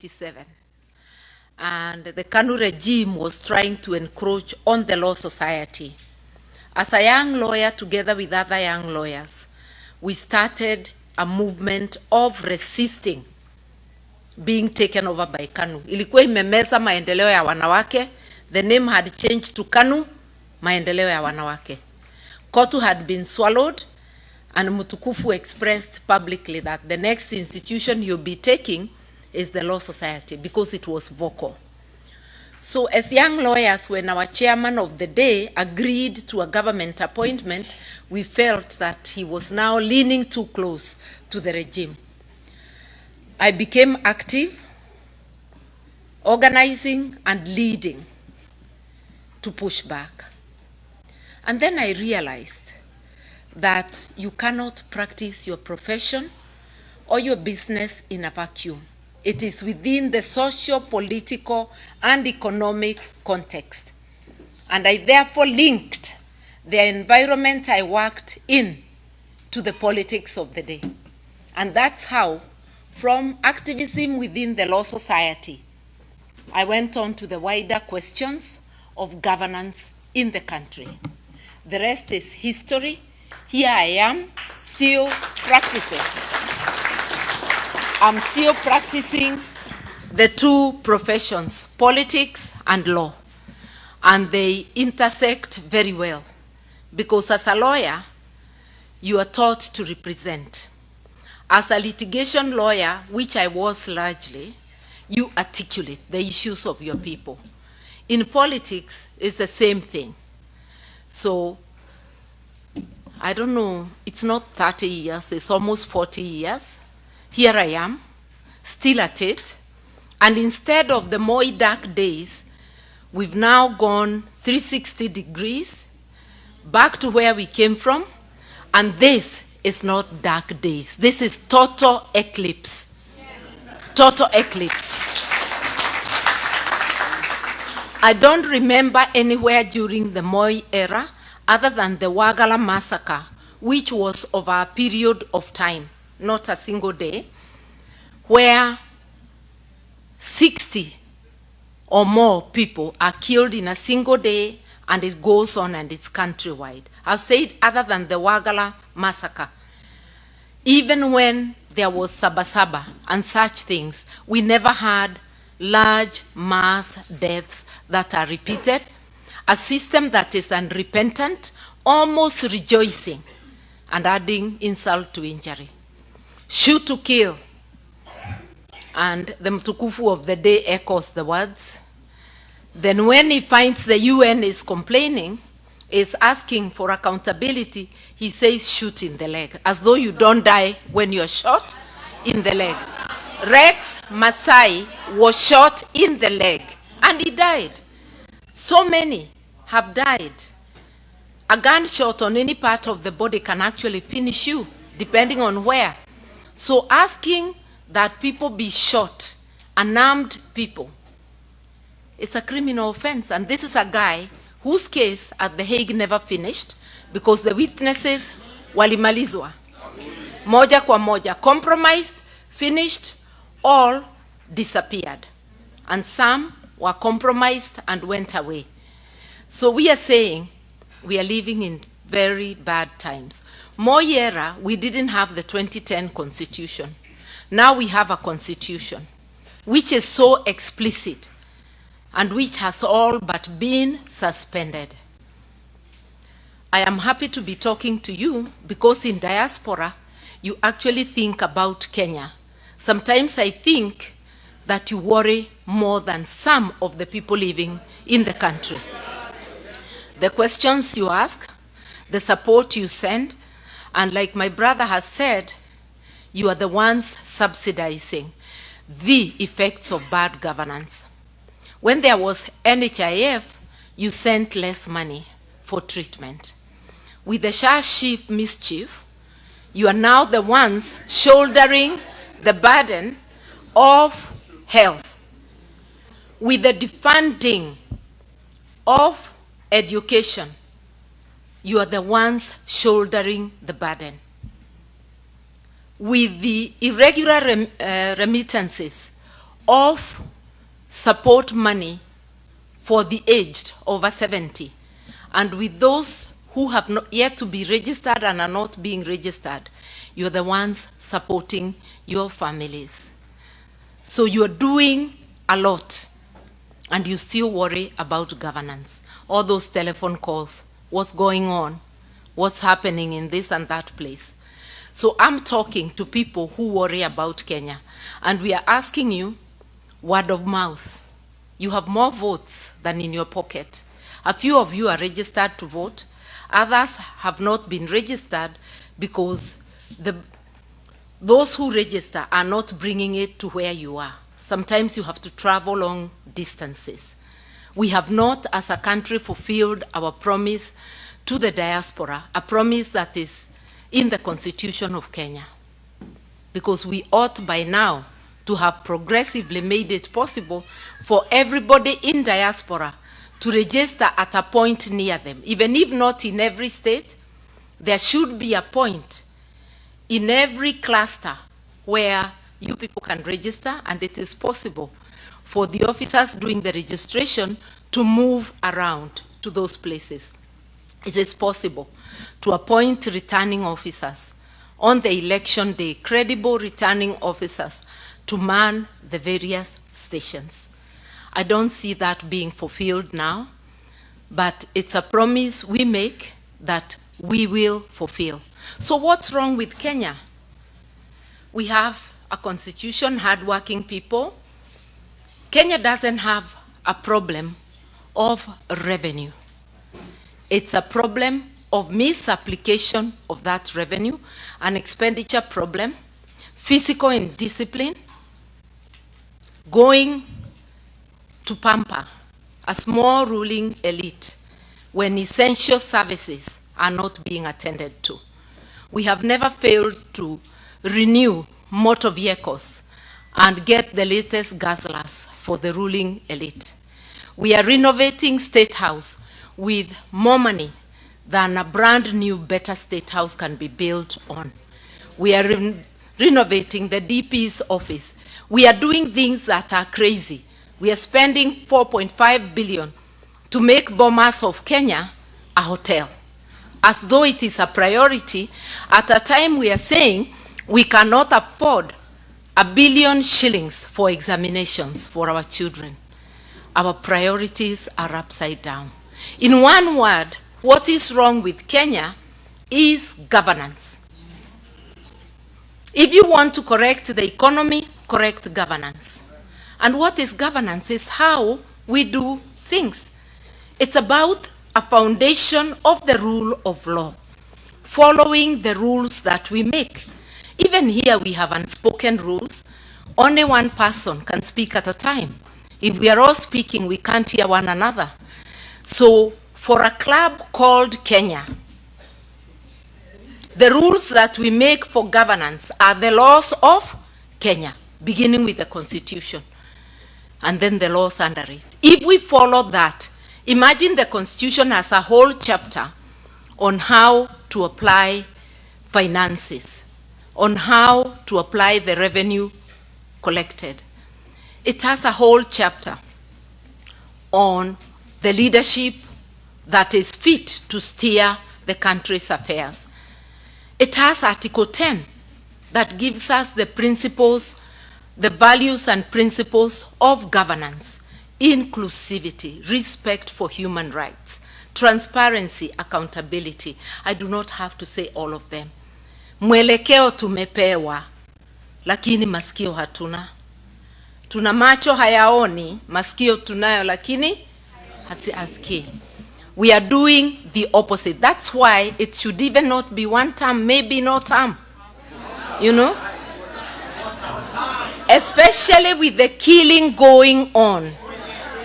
1987, and the KANU regime was trying to encroach on the law society. As a young lawyer, together with other young lawyers, we started a movement of resisting being taken over by KANU. Ilikuwa imemeza maendeleo ya wanawake. The name had changed to KANU, maendeleo ya wanawake. KOTU had been swallowed, and Mutukufu expressed publicly that the next institution you'll be taking is the Law Society, because it was vocal. So as young lawyers, when our chairman of the day agreed to a government appointment, we felt that he was now leaning too close to the regime. I became active, organizing and leading to push back. And then I realized that you cannot practice your profession or your business in a vacuum. It is within the social, political, and economic context. And I therefore linked the environment I worked in to the politics of the day. And that's how, from activism within the Law Society, I went on to the wider questions of governance in the country. The rest is history. Here I am, still practicing. I'm still practicing the two professions, politics and law. And they intersect very well. Because as a lawyer, you are taught to represent. As a litigation lawyer, which I was largely, you articulate the issues of your people. In politics, it's the same thing. So, I don't know, it's not 30 years, it's almost 40 years. Here I am, still at it. And instead of the more dark days, we've now gone 360 degrees back to where we came from. And this is not dark days. This is total eclipse. Total eclipse. I don't remember anywhere during the Moi era other than the Wagala massacre, which was over a period of time, not a single day, where 60 or more people are killed in a single day, and it goes on and it's countrywide. I've said other than the Wagala massacre, even when there was Sabasaba and such things, we never had large mass deaths that are repeated, a system that is unrepentant, almost rejoicing, and adding insult to injury. Shoot to kill. And the Mtukufu of the day echoes the words. Then when he finds the UN is complaining, is asking for accountability, he says shoot in the leg, as though you don't die when you're shot in the leg. Rex Masai was shot in the leg, and he died. So many have died. A gunshot on any part of the body can actually finish you, depending on where. So asking that people be shot, unarmed people, it's a criminal offense. And this is a guy whose case at The Hague never finished because the witnesses walimalizwa. Moja kwa moja, compromised, finished, all disappeared. And some were compromised and went away. So we are saying we are living in very bad times. Moi era, we didn't have the 2010 constitution. Now we have a constitution which is so explicit and which has all but been suspended. I am happy to be talking to you because in Diaspora, you actually think about Kenya. Sometimes I think that you worry more than some of the people living in the country. The questions you ask, the support you send, and like my brother has said, you are the ones subsidizing the effects of bad governance. When there was NHIF, you sent less money for treatment. With the Shah-Chief mischief, you are now the ones shouldering the burden of health. With the defunding of education, you are the ones shouldering the burden. With the irregular remittances of support money for the aged over 70. And with those who have not yet to be registered and are not being registered, you're the ones supporting your families. So you're doing a lot, and you still worry about governance. All those telephone calls, what's going on, what's happening in this and that place. So I'm talking to people who worry about Kenya, and we are asking you, word of mouth. You have more votes than in your pocket. A few of you are registered to vote. Others have not been registered because those who register are not bringing it to where you are. Sometimes you have to travel long distances. We have not, as a country, fulfilled our promise to the diaspora, a promise that is in the Constitution of Kenya. Because we ought by now to have progressively made it possible for everybody in diaspora to register at a point near them. Even if not in every state, there should be a point in every cluster where you people can register, and it is possible for the officers doing the registration to move around to those places. It is possible to appoint returning officers on the election day, credible returning officers to man the various stations. I don't see that being fulfilled now, but it's a promise we make that we will fulfill. So what's wrong with Kenya? We have a constitution, hardworking people. Kenya doesn't have a problem of revenue. It's a problem of misapplication of that revenue, an expenditure problem, physical indiscipline, going to pamper a small ruling elite when essential services are not being attended to. We have never failed to renew motor vehicles and get the latest guzzlers for the ruling elite. We are renovating State House with more money than a brand new, better State House can be built on. We are renovating the DP's office. We are doing things that are crazy. We are spending 4.5 billion to make Bomas of Kenya a hotel, as though it is a priority at a time we are saying we cannot afford 1 billion shillings for examinations for our children. Our priorities are upside down. In one word, what is wrong with Kenya is governance. If you want to correct the economy, correct governance. And what is governance is how we do things. It's about a foundation of the rule of law, following the rules that we make. Even here we have unspoken rules. Only one person can speak at a time. If we are all speaking, we can't hear one another. So for a club called Kenya, the rules that we make for governance are the laws of Kenya, beginning with the Constitution, and then the laws under it. If we follow that, imagine the Constitution as a whole chapter on how to apply finances, on how to apply the revenue collected. It has a whole chapter on the leadership that is fit to steer the country's affairs. It has Article 10 that gives us the principles, the values and principles of governance, inclusivity, respect for human rights, transparency, accountability. I do not have to say all of them. Mwelekeo tumepewa, lakini masikio hatuna. Tuna macho hayaoni, masikio tunayo, lakini hasiasikii. We are doing the opposite. That's why it should even not be one term, maybe no term. You know? Especially with the killing going on.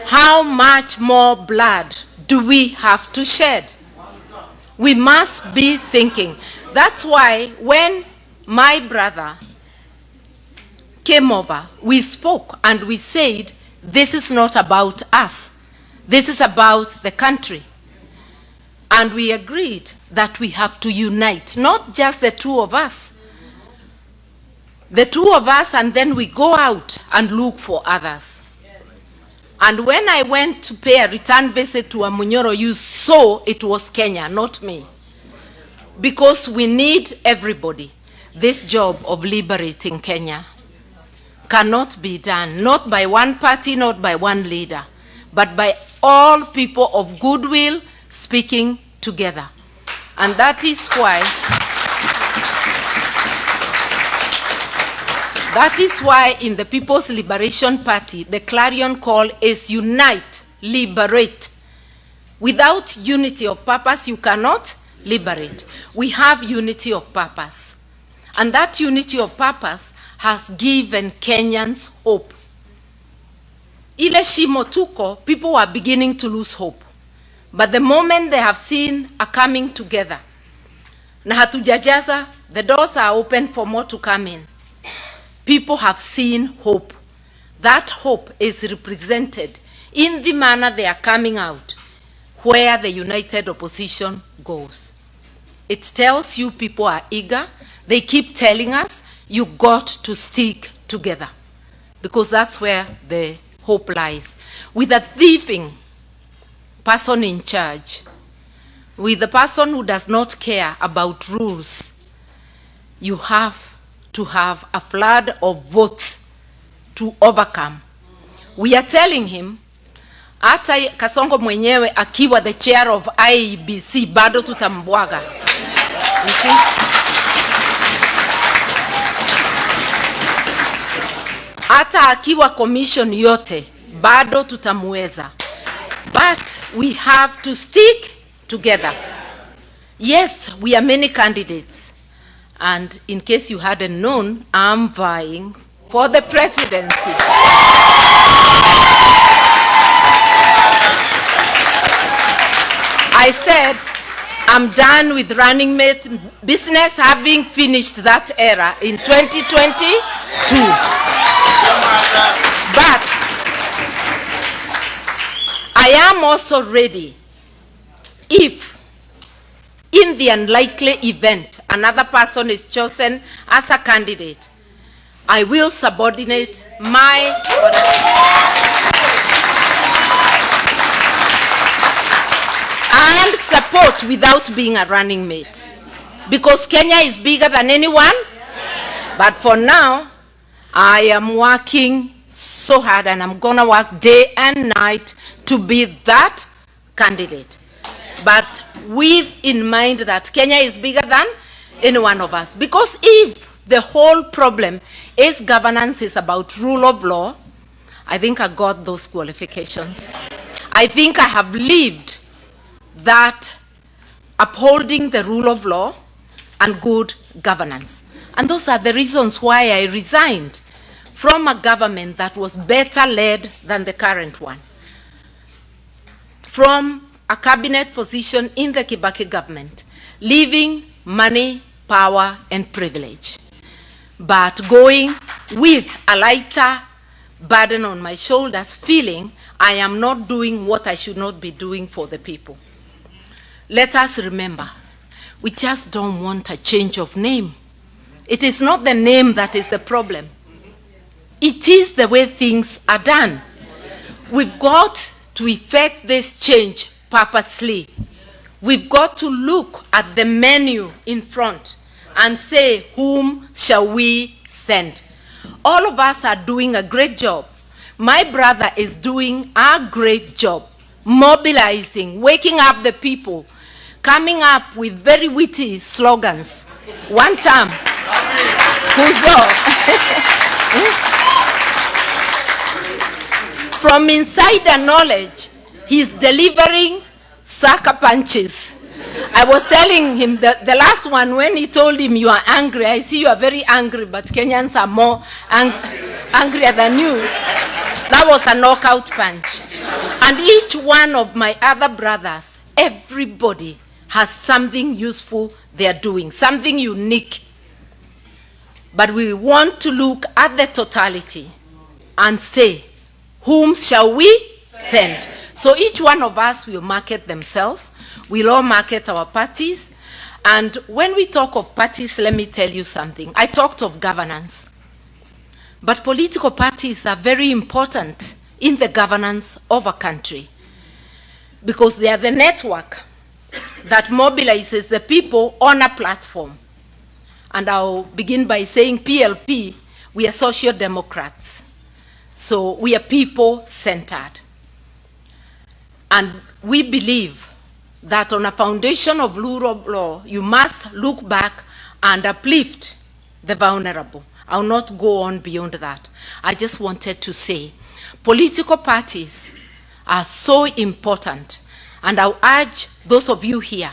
How much more blood do we have to shed? We must be thinking. That's why when my brother came over, we spoke and we said, this is not about us. This is about the country. And we agreed that we have to unite, not just the two of us. The two of us, and then we go out and look for others. And when I went to pay a return visit to Amunyoro, you saw it was Kenya, not me. Because we need everybody. This job of liberating Kenya cannot be done, not by one party, not by one leader, but by all people of goodwill speaking together. And that is why in the People's Liberation Party, the clarion call is unite, liberate. Without unity of purpose, you cannot liberate. We have unity of purpose. And that unity of purpose has given Kenyans hope. Ile shimo tuko, people were beginning to lose hope. But the moment they have seen a coming together, na hatujajaza, the doors are open for more to come in. People have seen hope. That hope is represented in the manner they are coming out, where the united opposition goes. It tells you people are eager. They keep telling us, you got to stick together. Because that's where the hope lies. With a thieving person in charge, with the person who does not care about rules, you have to have a flood of votes to overcome. We are telling him, hata Kasongo mwenyewe akiwa the chair of IEBC, bado tutambwaga. You see? Hata akiwa commission yote, bado tutamweza. But we have to stick together. Yes, we are many candidates. And in case you hadn't known, I'm vying for the presidency. I said, I'm done with running mate business, having finished that era in 2022. But I am also ready if in the unlikely event another person is chosen as a candidate, I will subordinate my and support without being a running mate. Because Kenya is bigger than anyone. Yes. But for now, I am working so hard and I'm gonna work day and night to be that candidate. But with in mind that Kenya is bigger than any one of us. Because if the whole problem is governance is about rule of law, I think I got those qualifications. I think I have lived that upholding the rule of law and good governance. And those are the reasons why I resigned from a government that was better led than the current one. From a cabinet position in the Kibaki government, leaving money, power, and privilege, but going with a lighter burden on my shoulders, feeling I am not doing what I should not be doing for the people. Let us remember, we just don't want a change of name. It is not the name that is the problem. It is the way things are done. We've got to effect this change purposely. We've got to look at the menu in front and say, whom shall we send? All of us are doing a great job. My brother is doing a great job, mobilizing, waking up the people, coming up with very witty slogans. One time, from insider knowledge, he's delivering sucker punches. I was telling him that the last one, when he told him, you are angry, I see you are very angry, but Kenyans are more angrier than you. That was a knockout punch. And each one of my other brothers, everybody has something useful they are doing, something unique. But we want to look at the totality and say, whom shall we send? So each one of us will market themselves. We'll all market our parties. And when we talk of parties, let me tell you something. I talked of governance. But political parties are very important in the governance of a country because they are the network that mobilizes the people on a platform. And I'll begin by saying PLP, we are social democrats. So we are people-centered. And we believe that on a foundation of rule of law, you must look back and uplift the vulnerable. I'll not go on beyond that. I just wanted to say, political parties are so important, and I'll urge those of you here,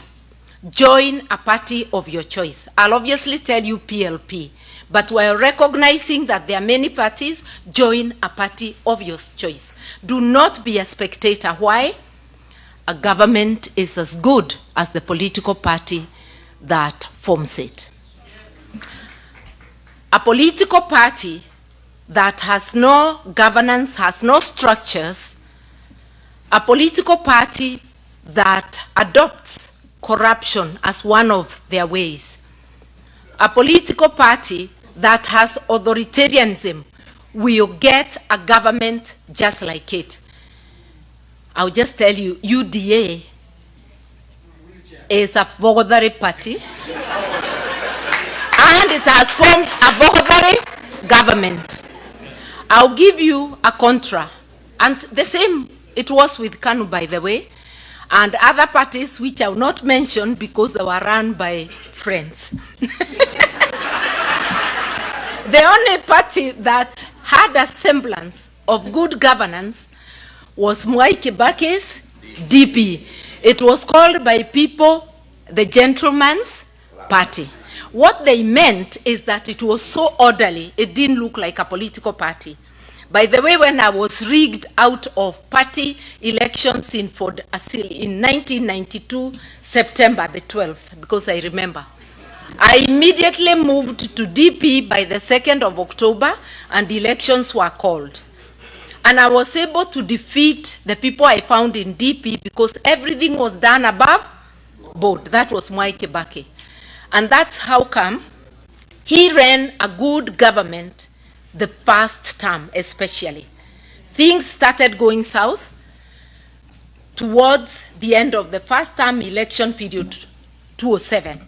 join a party of your choice. I'll obviously tell you PLP, but while recognizing that there are many parties, join a party of your choice. Do not be a spectator. Why? A government is as good as the political party that forms it. A political party that has no governance, has no structures, a political party that adopts corruption as one of their ways, a political party that has authoritarianism will get a government just like it. I'll just tell you, UDA is a voluntary party, and it has formed a voluntary government. I'll give you a contra, and the same it was with KANU, by the way, and other parties which I will not mention because they were run by friends. The only party that had a semblance of good governance was Mwai Kibaki's DP. It was called by people the gentleman's party. What they meant is that it was so orderly, it didn't look like a political party. By the way, when I was rigged out of party elections in 1992, September the 12th, because I remember, I immediately moved to DP by the 2nd of October, and elections were called. And I was able to defeat the people I found in DP because everything was done above board. That was Mwai Kibaki. And that's how come he ran a good government the first term especially. Things started going south towards the end of the first term election period, 2007.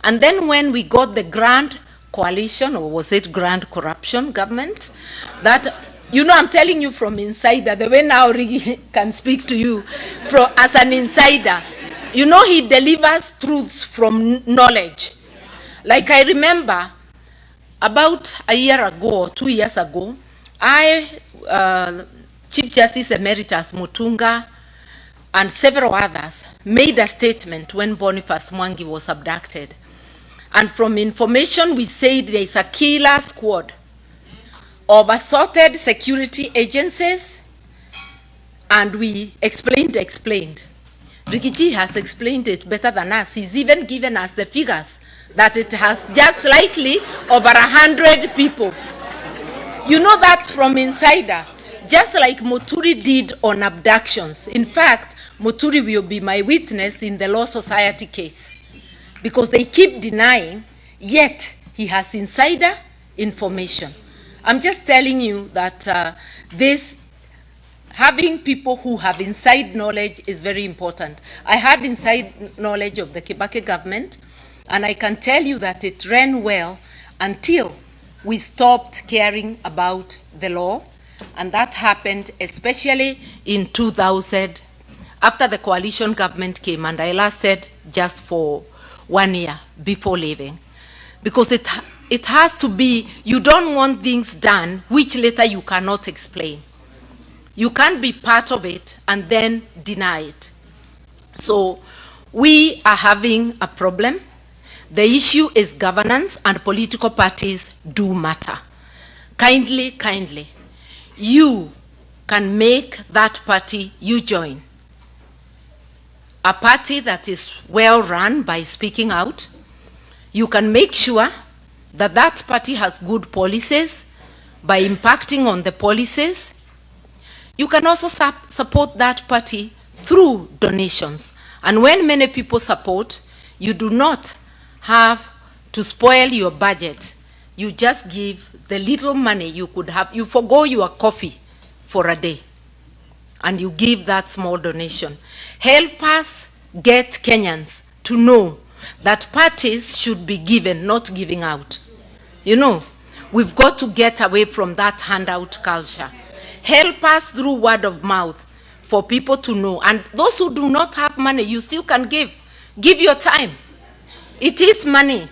And then when we got the grand coalition, or was it grand corruption government, that, you know, I'm telling you from insider, the way now Rigi can speak to you as an insider. You know, he delivers truths from knowledge. Like I remember, about a year ago, or 2 years ago, Chief Justice Emeritus Mutunga and several others made a statement when Boniface Mwangi was abducted. And from information we said there is a killer squad of assorted security agencies, and we explained. Rigiji has explained it better than us. He's even given us the figures that it has just slightly over 100 people. You know, that's from insider, just like Muturi did on abductions. In fact, Muturi will be my witness in the Law Society case because they keep denying, yet he has insider information. I'm just telling you that having people who have inside knowledge is very important. I had inside knowledge of the Kibaki government, and I can tell you that it ran well until we stopped caring about the law, and that happened especially in 2000, after the coalition government came, and I lasted just for 1 year before leaving. Because it has to be, you don't want things done which later you cannot explain. You can't be part of it and then deny it. So we are having a problem. The issue is governance, and political parties do matter. Kindly, you can make that party you join a party that is well run by speaking out. You can make sure that that party has good policies by impacting on the policies. You can also support that party through donations. And when many people support, you do not have to spoil your budget. you just give the little money you could have. You forgo your coffee for a day, and you give that small donation. Help us get Kenyans to know that parties should be given, not giving out. You know, we've got to get away from that handout culture. Help us through word of mouth for people to know. And those who do not have money, you still can give. Give your time. It is money.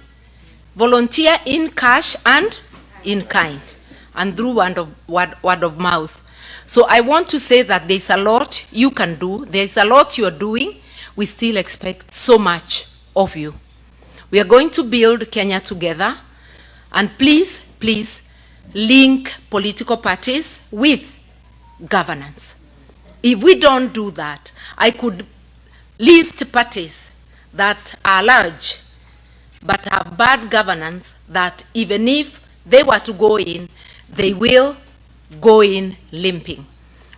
Volunteer in cash and in kind, and through word of mouth. So I want to say that there's a lot you can do. There's a lot you're doing. We still expect so much of you. We are going to build Kenya together. And please, please link political parties with governance. If we don't do that, I could list parties that are large but have bad governance, that even if they were to go in, they will go in limping.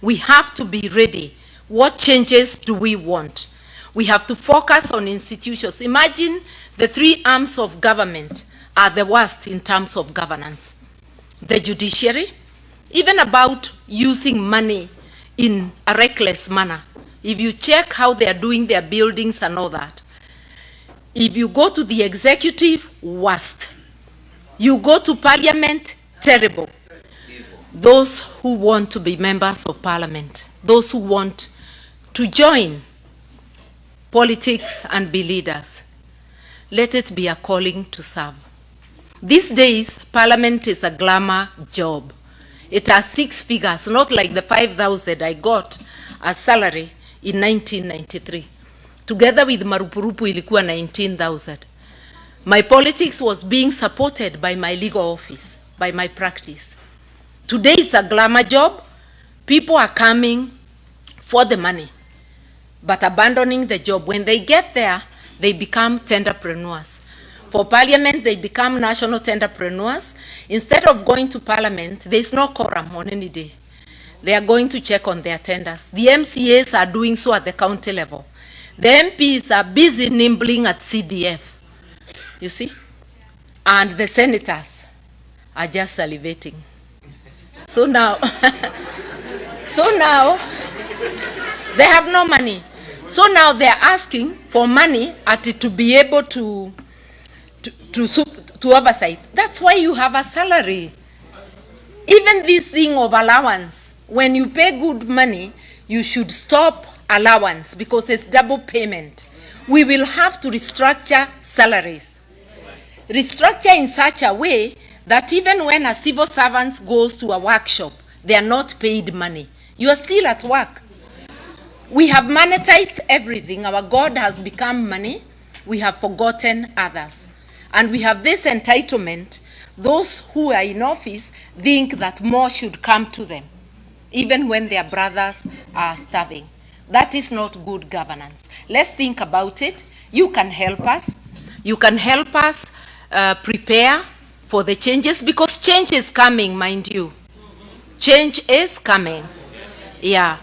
We have to be ready. What changes do we want? We have to focus on institutions. Imagine the three arms of government are the worst in terms of governance. The judiciary, even about using money in a reckless manner. If you check how they are doing their buildings and all that. If you go to the executive, worst. You go to parliament, terrible. Those who want to be members of parliament, those who want to join politics and be leaders, let it be a calling to serve. These days, parliament is a glamour job. It has 6 figures, not like the 5,000 I got as salary in 1993. Together with Marupurupu ilikuwa 19,000. My politics was being supported by my legal office, by my practice. Today it's a glamour job. People are coming for the money, but abandoning the job. When they get there, they become tenderpreneurs. For parliament, they become national tenderpreneurs. Instead of going to parliament, there's no quorum on any day. They are going to check on their tenders. The MCAs are doing so at the county level. The MPs are busy nibbling at CDF, you see? And the senators are just salivating. So now, they have no money. So now they're asking for money to be able to oversight. That's why you have a salary. Even this thing of allowance, when you pay good money, you should stop allowance because it's double payment. We will have to restructure salaries. Restructure in such a way that even when a civil servant goes to a workshop, they are not paid money. You are still at work. We have monetized everything. Our God has become money. We have forgotten others. And we have this entitlement. Those who are in office think that more should come to them, even when their brothers are starving. That is not good governance. Let's think about it. You can help us. You can help us prepare for the changes, because change is coming, mind you. Change is coming. Yeah.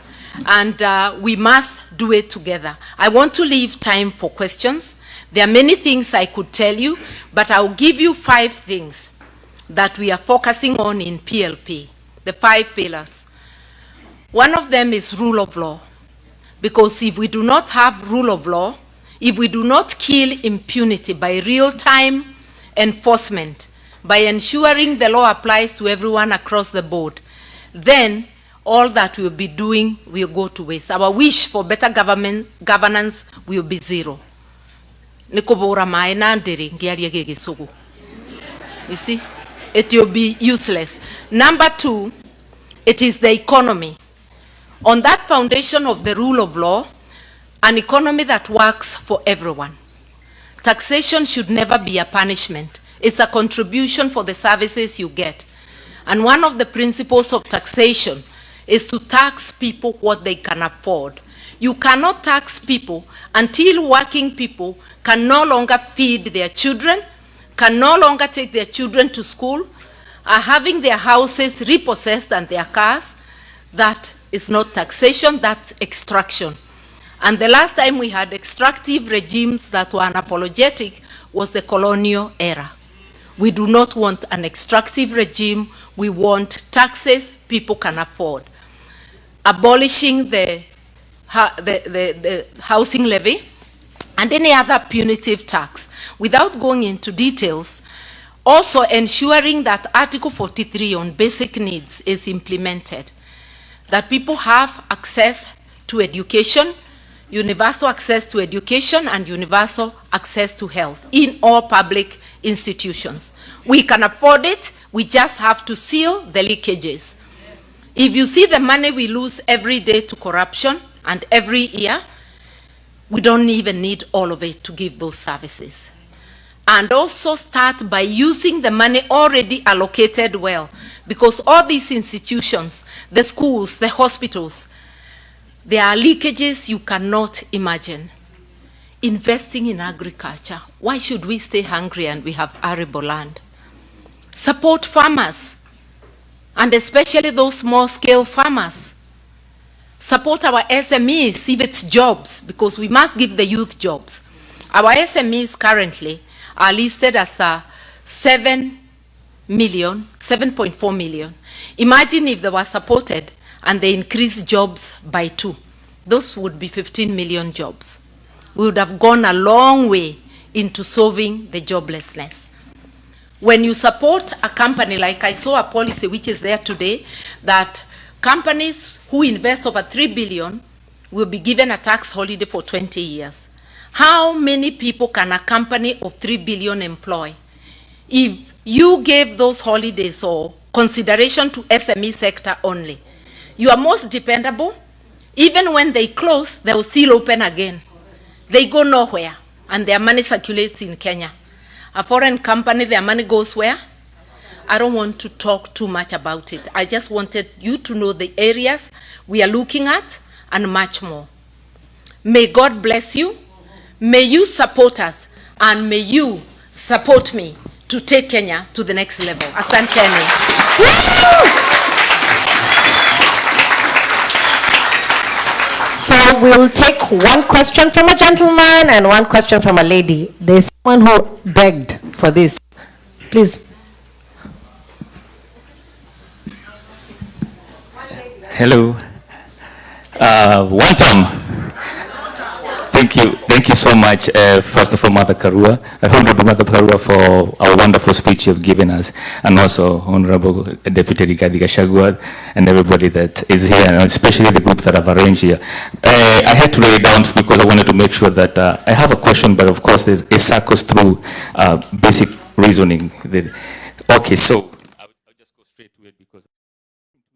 And we must do it together. I want to leave time for questions. There are many things I could tell you, but I'll give you 5 things that we are focusing on in PLP, the 5 pillars. One of them is rule of law. Because if we do not have rule of law, if we do not kill impunity by real-time enforcement, by ensuring the law applies to everyone across the board, then all that we'll be doing will go to waste. Our wish for better governance will be zero. You see, it will be useless. Number 2, it is the economy. On that foundation of the rule of law, an economy that works for everyone. Taxation should never be a punishment. It's a contribution for the services you get. And one of the principles of taxation is to tax people what they can afford. You cannot tax people until working people can no longer feed their children, can no longer take their children to school, are having their houses repossessed and their cars. That is not taxation, that's extraction. And the last time we had extractive regimes that were unapologetic was the colonial era. We do not want an extractive regime. We want taxes people can afford. Abolishing the housing levy and any other punitive tax. Without going into details, also ensuring that Article 43 on basic needs is implemented, that people have access to education, universal access to education and universal access to health in all public institutions. We can afford it, we just have to seal the leakages. If you see the money we lose every day to corruption and every year, we don't even need all of it to give those services. And also start by using the money already allocated well, because all these institutions, the schools, the hospitals, there are leakages you cannot imagine. Investing in agriculture. Why should we stay hungry and we have arable land? Support farmers, and especially those small-scale farmers. Support our SMEs, see if it's jobs, because we must give the youth jobs. Our SMEs currently are listed as 7.4 million. Imagine if they were supported and they increased jobs by 2. Those would be 15 million jobs. We would have gone a long way into solving the joblessness. When you support a company, like I saw a policy which is there today, that companies who invest over 3 billion will be given a tax holiday for 20 years. How many people can a company of 3 billion employ? If you gave those holidays or consideration to SME sector only, you are most dependable. Even when they close, they will still open again. They go nowhere, and their money circulates in Kenya. A foreign company, their money goes where? I don't want to talk too much about it. I just wanted you to know the areas we are looking at and much more. May God bless you. May you support us, and may you support me to take Kenya to the next level. Asanteni. So we'll take one question from a gentleman and one question from a lady. There's someone who begged for this. Please. Hello. One time. Thank you so much, first of all, Mother Karua, Honorable Mother Karua, for our wonderful speech you've given us, and also Honorable Deputy Rigathi Gachagua, and everybody that is here, and especially the group that have arranged here. I had to write it down because I wanted to make sure that I have a question, but of course it circles through basic reasoning. Okay, so I'll just go straight to it because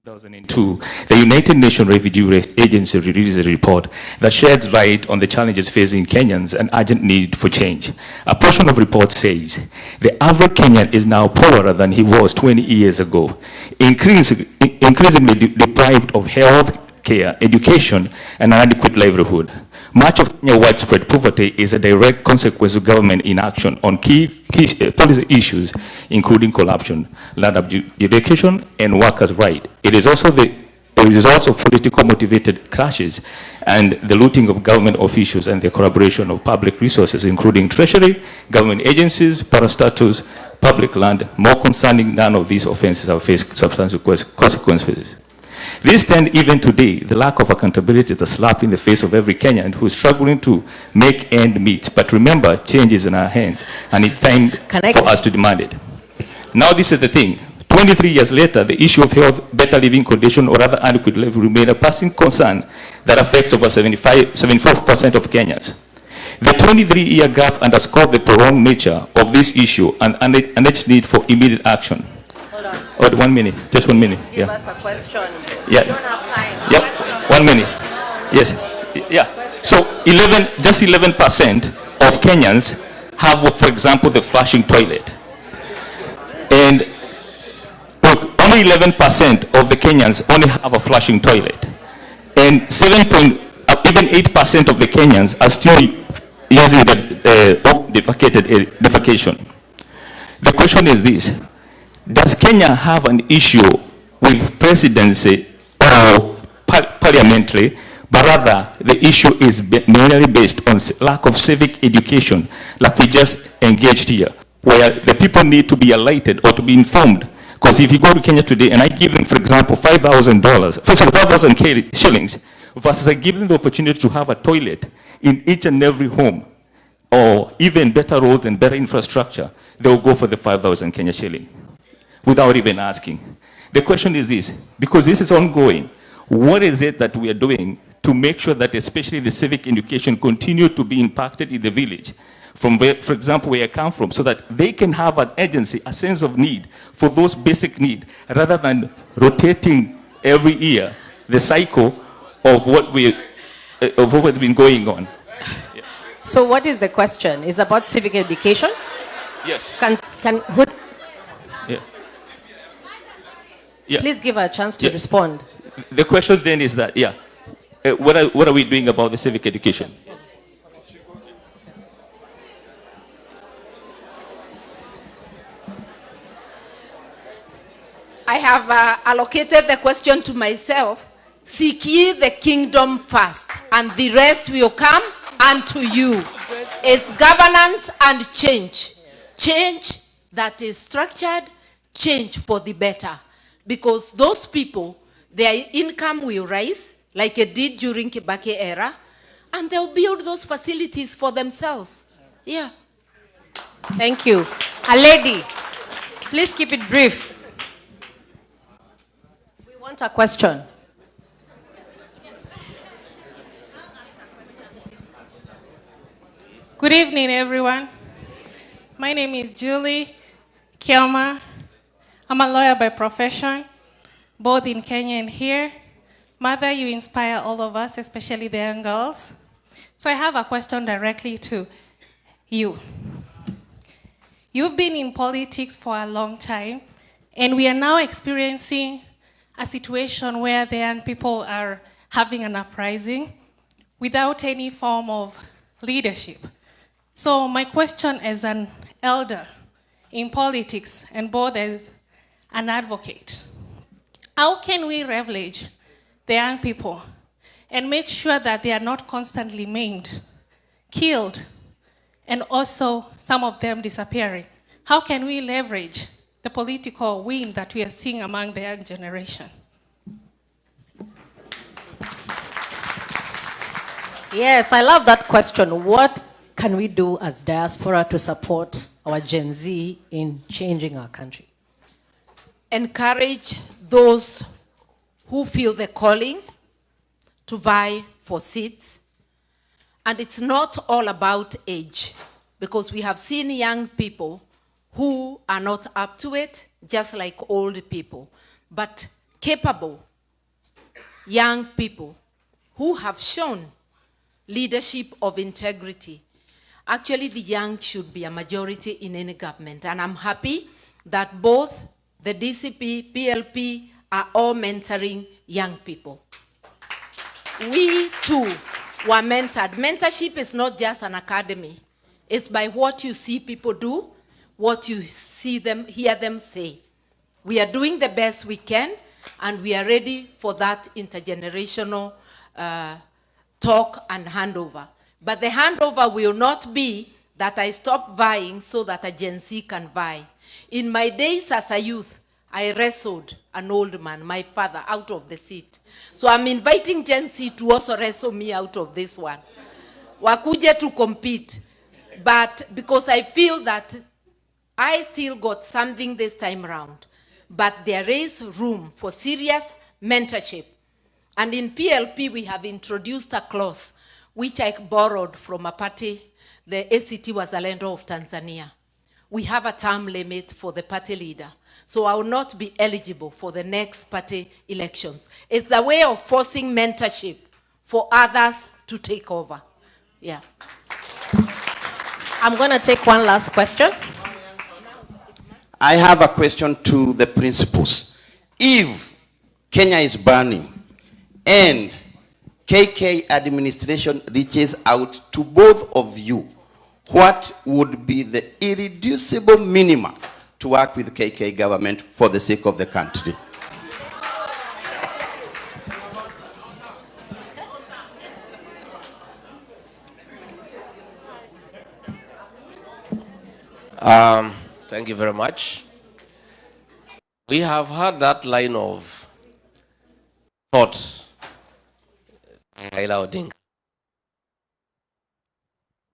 2002, the United Nations Refugee Agency released a report that sheds light on the challenges facing Kenyans and urgent need for change. A portion of the report says, the average Kenyan is now poorer than he was 20 years ago, increasingly deprived of health care, education, and an adequate livelihood. Much of Kenya's widespread poverty is a direct consequence of government inaction on key policy issues, including corruption, land adjudication, and workers' rights. It is also political motivated clashes and the looting of government officials and the corruption of public resources, including treasury, government agencies, parastatals, public land. More concerning, none of these offenses have faced substantial consequences. This stand even today, the lack of accountability is a slap in the face of every Kenyan who is struggling to make end meet. But remember, change is in our hands, and it's time for us to demand it. Now this is the thing. 23 years later, the issue of health, better living condition, or other adequate level remain a passing concern that affects over 74% of Kenyans. The 23-year gap underscores the prolonged nature of this issue and its need for immediate action. Oh, 1 minute, just 1 minute. Give us a question. Yeah. We don't have time. Yep. 1 minute. Yes. Yeah. So 11% of Kenyans have, for example, the flushing toilet. And look, only 11% of the Kenyans only have a flushing toilet. And even 8% of the Kenyans are still using the defecation. The question is this. Does Kenya have an issue with presidency or parliamentary, but rather the issue is mainly based on lack of civic education, like we just engaged here? where the people need to be enlightened or to be informed. Because if you go to Kenya today and I give them, for example, $5,000, first of all, 5,000 shillings, versus I give them the opportunity to have a toilet in each and every home, or even better roads and better infrastructure, they'll go for the 5,000 Kenya shilling without even asking. The question is this, because this is ongoing, what is it that we are doing to make sure that especially the civic education continue to be impacted in the village? From where, for example, where I come from, so that they can have an agency, a sense of need for those basic needs, rather than rotating every year the cycle of what has been going on. Yeah. So what is the question? Is about civic education? Yes. Who, yeah. Yeah. please give her a chance to respond. The question then is that, what are we doing about the civic education? I have allocated the question to myself. Seek ye the kingdom first, and the rest will come unto you. It's governance and change. Change that is structured, change for the better. Because those people, their income will rise, like it did during Kibaki era, and they'll build those facilities for themselves. Yeah. Thank you. A lady, please keep it brief. We want a question. Good evening, everyone. My name is Julie Kioma. I'm a lawyer by profession, both in Kenya and here. Mother, you inspire all of us, especially the young girls. So I have a question directly to you. You've been in politics for a long time, and we are now experiencing a situation where the young people are having an uprising without any form of leadership. So my question as an elder in politics and both as an advocate, how can we leverage the young people and make sure that they are not constantly maimed, killed, and also some of them disappearing? How can we leverage the political wind that we are seeing among the young generation? Yes, I love that question. What can we do as diaspora to support our Gen Z in changing our country? Encourage those who feel the calling to vie for seats. And it's not all about age, because we have seen young people who are not up to it, just like old people, but capable young people who have shown leadership of integrity. Actually, the young should be a majority in any government, and I'm happy that both the DCP, PLP are all mentoring young people. We too were mentored. Mentorship is not just an academy. It's by what you see people do, what you see them, hear them say. We are doing the best we can, and we are ready for that intergenerational talk and handover. But the handover will not be that I stop vying so that a Gen Z can vie. In my days as a youth, I wrestled an old man, my father, out of the seat. So I'm inviting Gen Z to also wrestle me out of this one. Wakuje to compete. But because I feel that I still got something this time around. But there is room for serious mentorship. And in PLP, we have introduced a clause which I borrowed from a party, the ACT Wazalendo of Tanzania. We have a term limit for the party leader. So I will not be eligible for the next party elections. It's a way of forcing mentorship for others to take over. Yeah. I'm going to take one last question. I have a question to the principals. If Kenya is burning and KK administration reaches out to both of you, what would be the irreducible minimum to work with KK government for the sake of the country? Thank you very much. We have had that line of thought, Raila Odinga.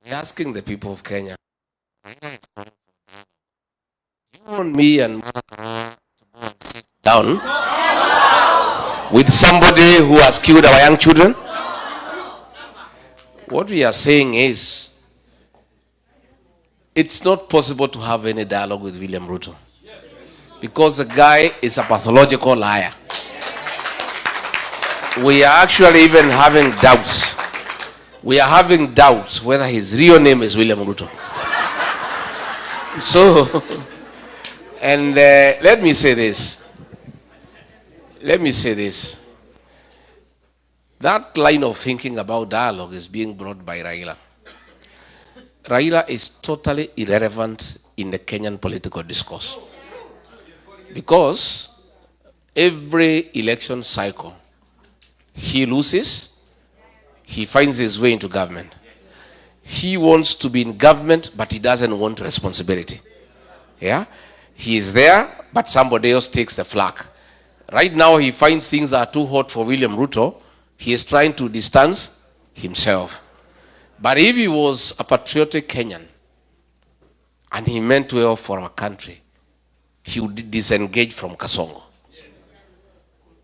We're asking the people of Kenya, you want me and to go and sit down with somebody who has killed our young children? What we are saying is, it's not possible to have any dialogue with William Ruto because the guy is a pathological liar. We are actually even having doubts. We are having doubts whether his real name is William Ruto. So, and let me say this. Let me say this. That line of thinking about dialogue is being brought by Raila. Raila is totally irrelevant in the Kenyan political discourse. Because every election cycle, he loses, he finds his way into government. He wants to be in government, but he doesn't want responsibility. Yeah? He is there, but somebody else takes the flak. Right now, he finds things are too hot for William Ruto. He is trying to distance himself. But if he was a patriotic Kenyan, and he meant well for our country, he would disengage from Kasongo.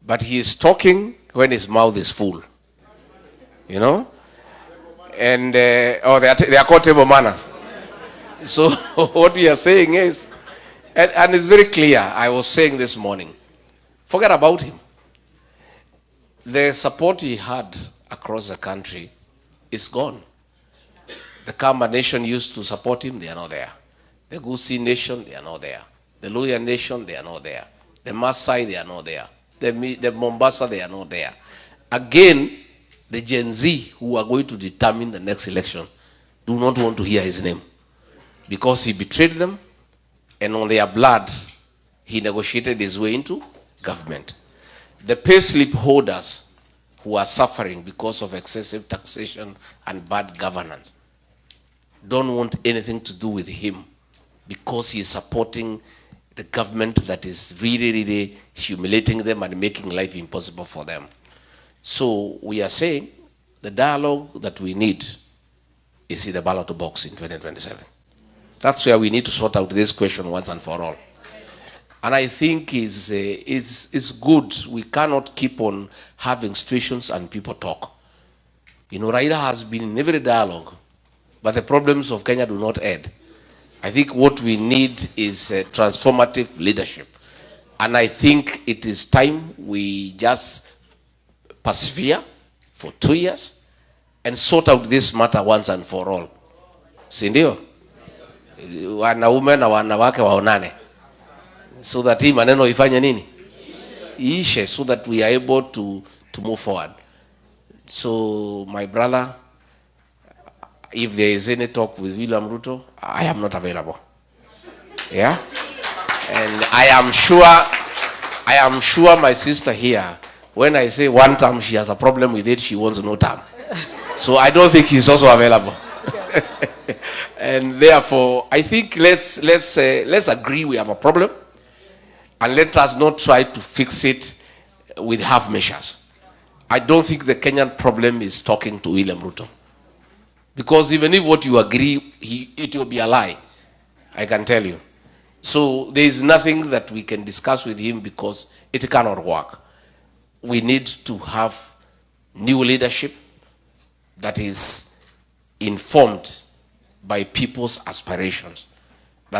But he is talking when his mouth is full. You know? And, they are called table manners. So what we are saying is, and it's very clear, I was saying this morning, forget about him. The support he had across the country is gone. The Kamba nation used to support him, they are not there. The Gusii nation, they are not there. The Luhya nation, they are not there. The Maasai, they are not there. The Mombasa, they are not there. Again, the Gen Z who are going to determine the next election do not want to hear his name because he betrayed them, and on their blood, he negotiated his way into government. The payslip holders who are suffering because of excessive taxation and bad governance don't want anything to do with him because he is supporting the government that is really, really humiliating them and making life impossible for them. So we are saying the dialogue that we need is in the ballot box in 2027. That's where we need to sort out this question once and for all. And I think it's good. We cannot keep on having situations and people talk. You know, Raila has been in every dialogue, but the problems of Kenya do not end. I think what we need is transformative leadership. And I think it is time we just persevere for 2 years and sort out this matter once and for all. Si ndio? Wanaume na wanawake waonane. So that hii maneno ifanye nini? Iishe, so that we are able to move forward. So my brother, if there is any talk with William Ruto, I am not available. Yeah? And I am sure my sister here, when I say one term, she has a problem with it, she wants no term. So I don't think she's also available. And therefore, I think let's agree we have a problem, and let us not try to fix it with half measures. I don't think the Kenyan problem is talking to William Ruto. Because even if what you agree, it will be a lie. I can tell you. So there is nothing that we can discuss with him because it cannot work. We need to have new leadership that is informed by people's aspirations.